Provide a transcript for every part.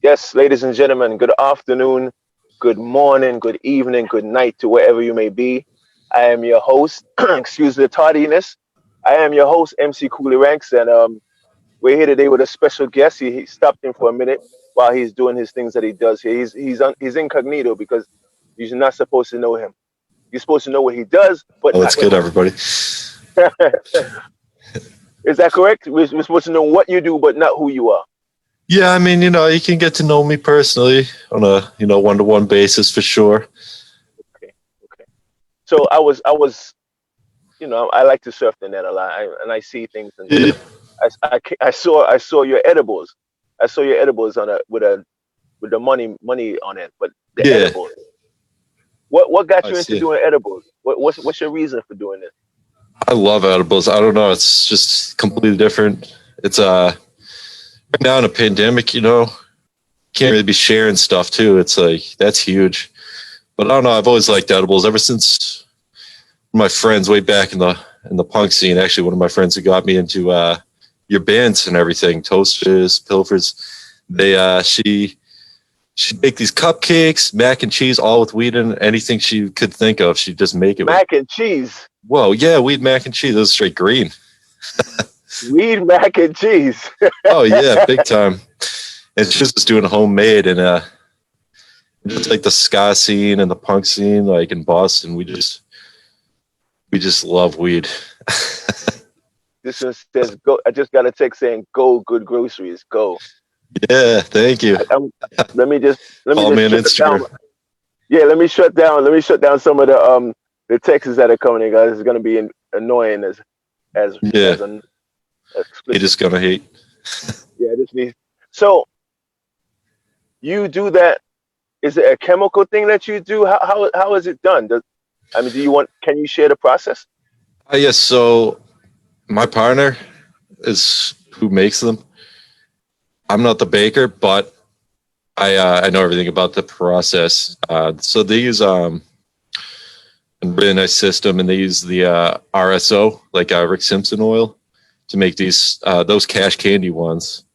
Yes, ladies and gentlemen, good afternoon, good morning, good evening, good night to wherever you may be. I am your host, excuse the tardiness. I am your host, MC Cooley Ranks, and we're here today with a special guest. He stopped in for a minute while he's doing his things that he does here. He's incognito because you're not supposed to know him. You're supposed to know what he does, but Oh, not that's good, him. everybody. Is that correct? We're supposed to know what you do, but not who you are. Yeah, I mean, you can get to know me personally on a, one-to-one basis for sure. Okay, okay. So I like to surf the net a lot, and I see things, and Yeah, I saw your edibles. I saw your edibles on a with the money on it, but the yeah. edibles. What got I you into see. doing edibles? What's your reason for doing this? I love edibles. I don't know. It's just completely different. It's right now in a pandemic, can't really be sharing stuff too. It's like that's huge. But I don't know. I've always liked edibles ever since my friends way back in the punk scene. Actually, one of my friends who got me into your bands and everything, Toasters, Pilfers. They she'd make these cupcakes, mac and cheese, all with wheat and anything she could think of. She'd just make it with. Mac and cheese, Whoa, yeah, wheat mac and cheese. It was straight green. weed mac and cheese. Oh yeah, big time. And she was just doing homemade and just like the ska scene and the punk scene, like in Boston, we just love weed. This one says go. I just got a text saying go. Good groceries, go. Yeah, thank you. I'm, let me Follow me just on shut down. Instagram. Yeah, let me shut down some of the texts that are coming in, guys. It's gonna be annoying as Yeah, as an you explicit. just gonna hate. Yeah, this needs. So you do that? Is it a chemical thing that you do? How is it done? Do you want? Can you share the process? Yes, so my partner is who makes them. I'm not the baker, but I know everything about the process. So they use a really nice system, and they use the RSO, like Rick Simpson oil, to make those cash candy ones.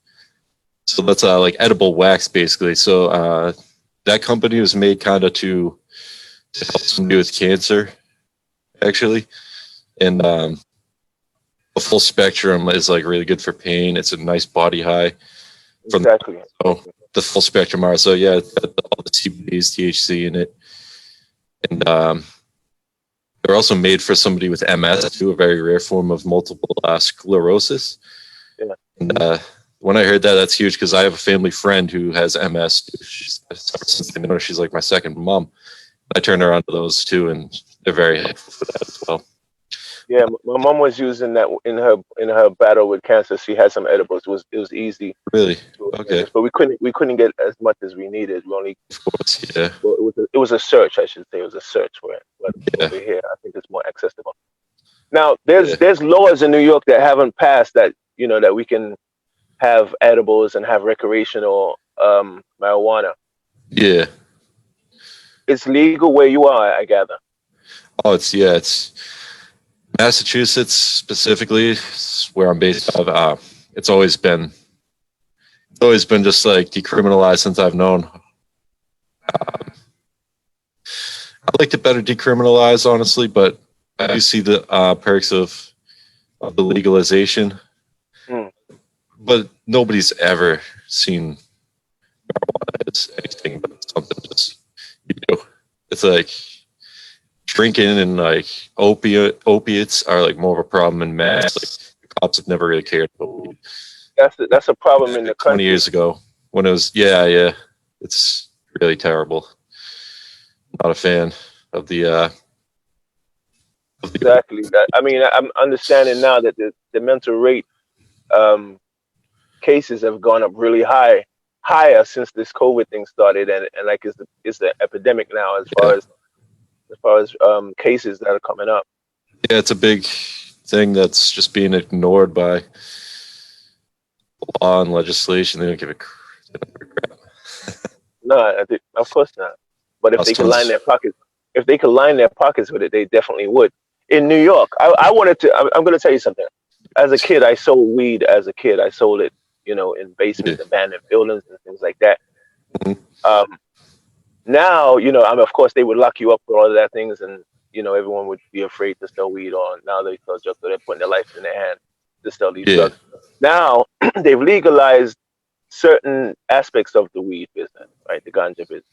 So that's like edible wax, basically. So that company was made kind of to help somebody with cancer, actually, and the full spectrum is like really good for pain. It's a nice body high from Exactly. Exactly. the full spectrum are. So yeah, it's got all the CBDs, THC in it, and they're also made for somebody with MS too, a very rare form of multiple sclerosis. Yeah. And when I heard that, that's huge because I have a family friend who has MS. Since I know her, she's like my second mom. I turned her on to those too, and they're very helpful for that as well. Yeah, my mom was using that in her battle with cancer. She had some edibles. It was easy Really? to Okay. administer, but we couldn't get as much as we needed. We only Of course. Yeah. well, it was a search, I should say. It was a search for it. But Yeah. over here, I think it's more accessible. Now, Yeah. there's laws in New York that haven't passed that that we can have edibles and have recreational marijuana. Yeah. It's legal where you are, I gather. Oh, it's Massachusetts specifically is where I'm based out of. It's always been just like decriminalized since I've known. I'd like to better decriminalize, honestly, but I do see the perks of the legalization. Hmm. But nobody's ever seen marijuana as anything but something just you do. It's like drinking and like opiates are like more of a problem in mass. Like the cops have never really cared about weed. That's a problem Back in the like 20 country. years ago when it was, yeah, it's really terrible. Not a fan of the Exactly. I'm understanding now that the mental rate um, cases have gone up really higher since this COVID thing started, and like it's the epidemic now yeah, as far as cases that are coming up. yeah, it's a big thing that's just being ignored by law and legislation. They don't give a crap. No, of course not. But if Us they could line tons. their pockets, if they could line their pockets with it, they definitely would. In New York, I wanted to. I'm going to tell you something. As a kid, I sold weed. As a kid, I sold it, in Yeah, basements, abandoned buildings, and things like that. Now, of course, they would lock you up for all of that things, and everyone would be afraid to sell weed. Or now they sell drugs, so they're putting their life in their hand to sell these Yeah. drugs. Now they've legalized certain aspects of the weed business, right? The ganja business.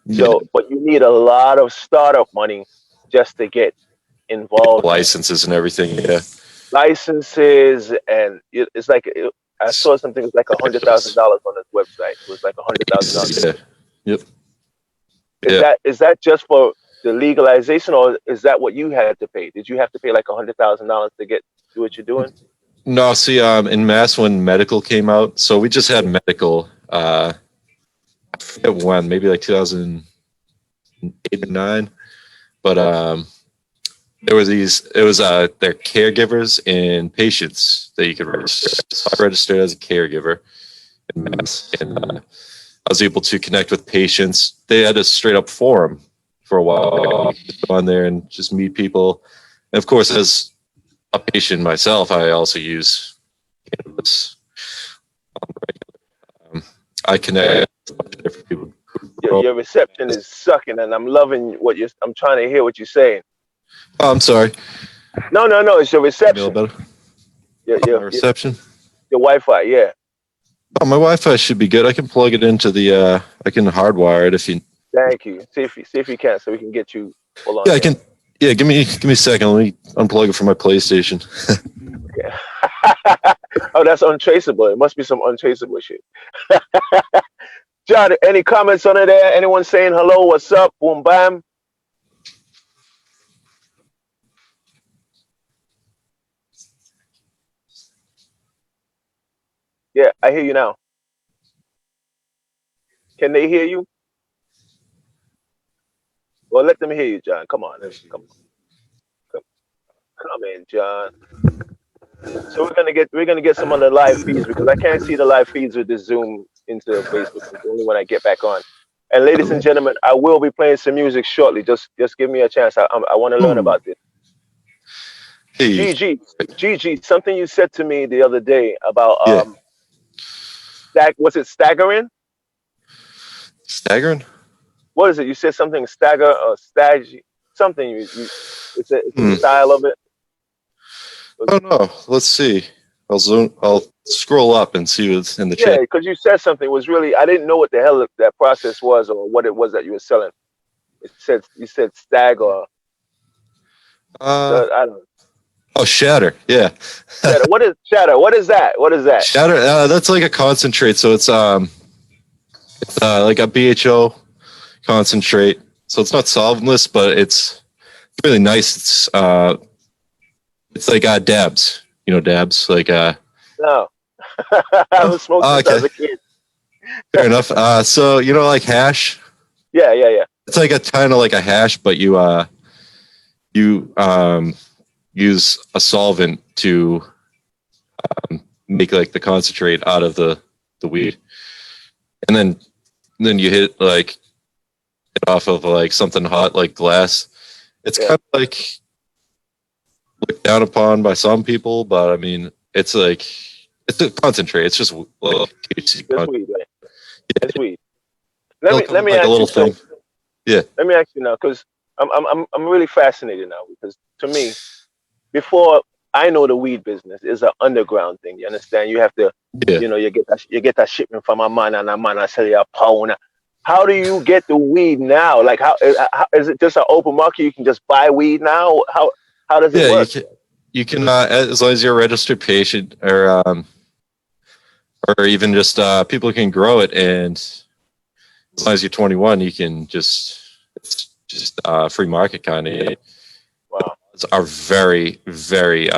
Yeah. So, but you need a lot of startup money just to get involved in Licenses and everything. Yeah. licenses, and it's like I saw something. It was like $100,000 on this website. It was like $100,000. Yeah. Yep. Is Yeah. that just for the legalization, or is that what you had to pay? Did you have to pay like $100,000 to do what you're doing? No, see, in Mass when medical came out, so we just had medical. I forget when, maybe like 2008 or 9, but there was their caregivers and patients that you could register. So I registered as a caregiver in Mass, and I was able to connect with patients. They had a straight up forum for a while. You could go on there and just meet people. And of course, as a patient myself, I also use cannabis. I connect with a bunch of different people. Your reception is sucking, and I'm loving I'm trying to hear what you're saying. Oh, I'm sorry. No, it's your reception. Better. My reception. Your Wi-Fi, yeah. Oh, my Wi-Fi should be good. I can plug it into the. I can hardwire it if you. Thank you. See if you can, so we can get you. Hold on. Yeah, I can. Yeah, give me a second. Let me unplug it from my PlayStation. Okay. Oh, that's untraceable. It must be some untraceable shit. John, any comments on it there? Anyone saying hello? What's up? Boom, bam. Yeah, I hear you now. Can they hear you? Well, let them hear you, John. Come on. Come, come in, John. So we're gonna get some of the live feeds because I can't see the live feeds with the Zoom into Facebook. It's only when I get back on. And ladies and gentlemen, I will be playing some music shortly. Just give me a chance. I want to learn about this. Hey. Gigi, something you said to me the other day about Yeah. was it staggering? Staggering? What is it? You said something stagger or something it's a style of it. Oh no, let's see. I'll scroll up and see what's in the Yeah, chat. because you said something was really I didn't know what the hell that process was or what it was that you were selling. You said stag or I don't know. Oh, shatter. Yeah. Shatter. What is shatter? What is that? What is that? Shatter. That's like a concentrate. So it's like a BHO concentrate. So it's not solventless, but it's really nice. It's like dabs. You know dabs, like No. I was smoking since I was a kid. Fair enough. So like hash. Yeah. It's like a kind of like a hash, but you use a solvent to make like the concentrate out of the weed, and then you hit like it off of like something hot like glass. It's kind of like looked down upon by some people, but I mean it's a concentrate. It's just THC. That's weed, right? Yeah. That's weed. Let me like ask a little you thing. Yeah. Let me ask you now, because I'm really fascinated now because to me, before I know the weed business is an underground thing. You understand? You have to, you get that shipment from a man and a man I sell you a pound. How do you get the weed now? Like how is it just an open market? You can just buy weed now. How does it work? You can as long as you're a registered patient or even just people can grow it, and as long as you're 21, you can it's just free market kind of. Wow. Are very, very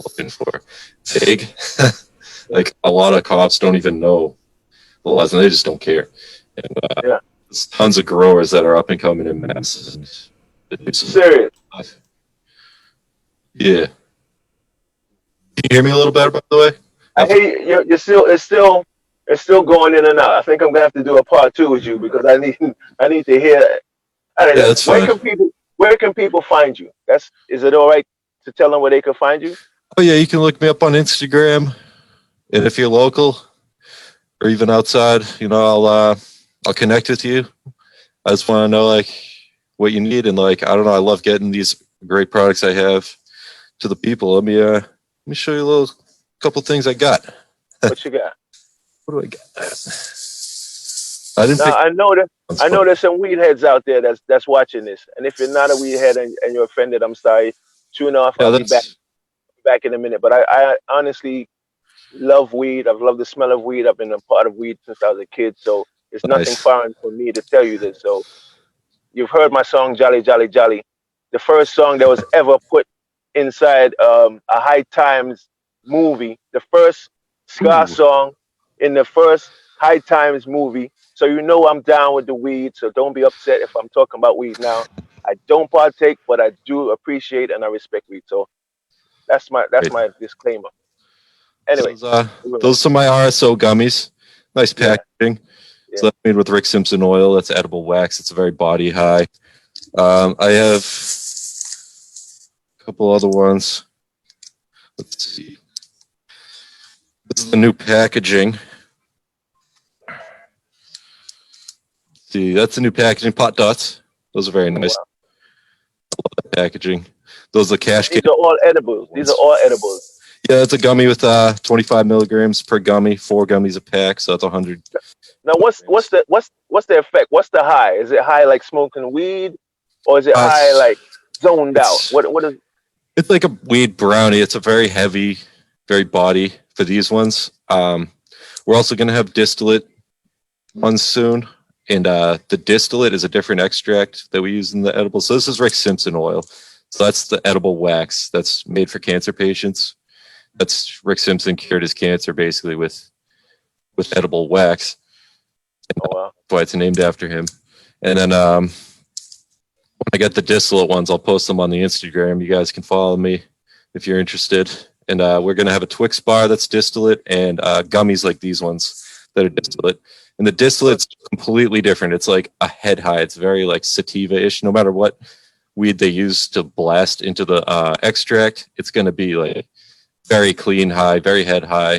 looking for vague. Like a lot of cops don't even know the laws, and they just don't care. And there's tons of growers that are up and coming in Mass. Serious. Yeah. Can you hear me a little better, by the way? I hear you. It's still going in and out. I think I'm gonna have to do a part 2 with you because I need to hear. I don't know. That's fine. Where can people find you? Is it all right to tell them where they can find you? Oh yeah, you can look me up on Instagram, and if you're local, or even outside, I'll connect with you. I just want to know like what you need, and like I don't know, I love getting these great products I have to the people. Let me show you a little couple things I got. What you got? What do I got? I didn't Now pick. I know there's some weed heads out there that's watching this, and if you're not a weed head and you're offended, I'm sorry. Tune off. Yeah, I'll be that's back in a minute. But I honestly love weed. I've loved the smell of weed. I've been a part of weed since I was a kid, so it's nothing nice. foreign for me to tell you this. So you've heard my song "Jolly Jolly Jolly," the first song that was ever put inside a High Times movie, the first ska Ooh, song in the first High Times movie. So you know I'm down with the weed. So don't be upset if I'm talking about weed now. I don't partake, but I do appreciate and I respect weed. So that's great. my disclaimer. So Anyway, those are some of my RSO gummies. Nice yeah, packaging. yeah. So that's made with Rick Simpson oil. That's edible wax. It's a very body high. I have a couple other ones. Let's see. This is the new packaging. See, that's the new packaging. Pot dots. Those are very Oh, nice wow. packaging. Those are cash can These are all edibles. These are ones. all edibles. Yeah, it's a gummy with 25 milligrams per gummy, 4 gummies a pack, so that's 100 Now, what's milligrams. the effect? What's the high? Is it high like smoking weed, or is it high It's like zoned out? it's What is? it's like a weed brownie. It's a very heavy, very body for these ones. We're also gonna have distillate ones soon, and the distillate is a different extract that we use in the edible. So this is Rick Simpson oil. So that's the edible wax that's made for cancer patients. That's Rick Simpson cured his cancer basically with edible wax. Oh wow. That's why it's named after him. And then when I get the distillate ones, I'll post them on the Instagram. You guys can follow me if you're interested. And we're gonna have a Twix bar that's distillate and gummies like these ones that are distillate. And the distillate's completely different. It's like a head high. It's very like sativa-ish. No matter what weed they use to blast into the extract, it's gonna be like very clean high, very head high.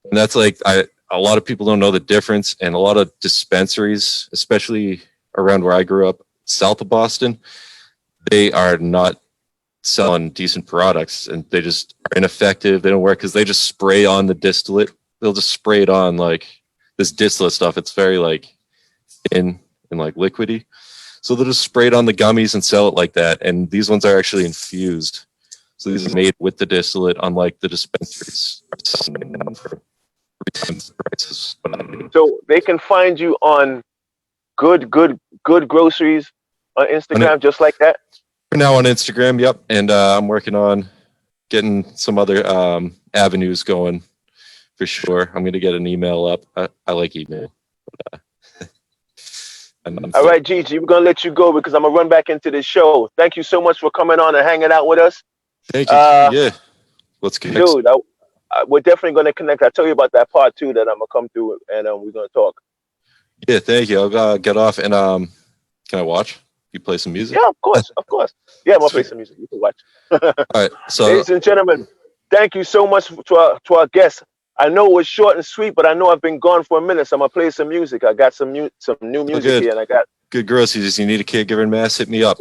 And that's like a lot of people don't know the difference, and a lot of dispensaries, especially around where I grew up, south of Boston, they are not selling decent products, and they just are ineffective. They don't work because they just spray on the distillate. They'll just spray it on like this distillate stuff. It's very like thin and like liquidy. So they'll just spray it on the gummies and sell it like that. And these ones are actually infused. So these are made with the distillate, unlike the dispensaries are selling right now for 3 times the prices. So they can find you on good groceries on Instagram, just like that. We're now on Instagram, yep. And I'm working on getting some other avenues going for sure. I'm going to get an email up. I like email. All right, Gigi, we're gonna let you go because I'm gonna run back into the show. Thank you so much for coming on and hanging out with us. Thank you. Uh, Yeah, let's connect. Dude, we're definitely gonna connect. I'll tell you about that part two that I'm gonna come through and we're gonna talk. Yeah, thank you. I'll get off and can I watch? You play some music? Yeah, of course, of course. Yeah, I'm gonna play Sweet. some music. You can watch. All right. So Ladies and gentlemen, thank you so much to our guests. I know it was short and sweet, but I know I've been gone for a minute, so I'm gonna play some music. I got some new feel music good. here, and I got Good groceries. You need a caregiver in mass? Hit me up.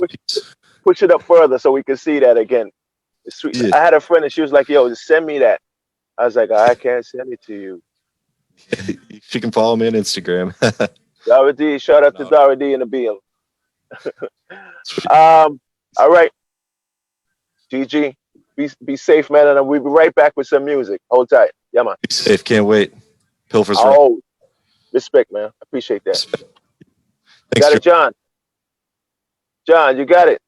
push it up further so we can see that again. It's sweet. Yeah. I had a friend and she was like, "Yo, just send me that." I was like, "I can't send it to you." She can follow me on Instagram. Dara D, shout out to No. Dara D in the BM. Sweet. All right, GG, be safe, man, and we'll be right back with some music. Hold tight, yeah, man. Be safe. Can't wait. Pilfer's right. Oh, respect, man. Appreciate that. Thanks, Got it, John. John, you got it.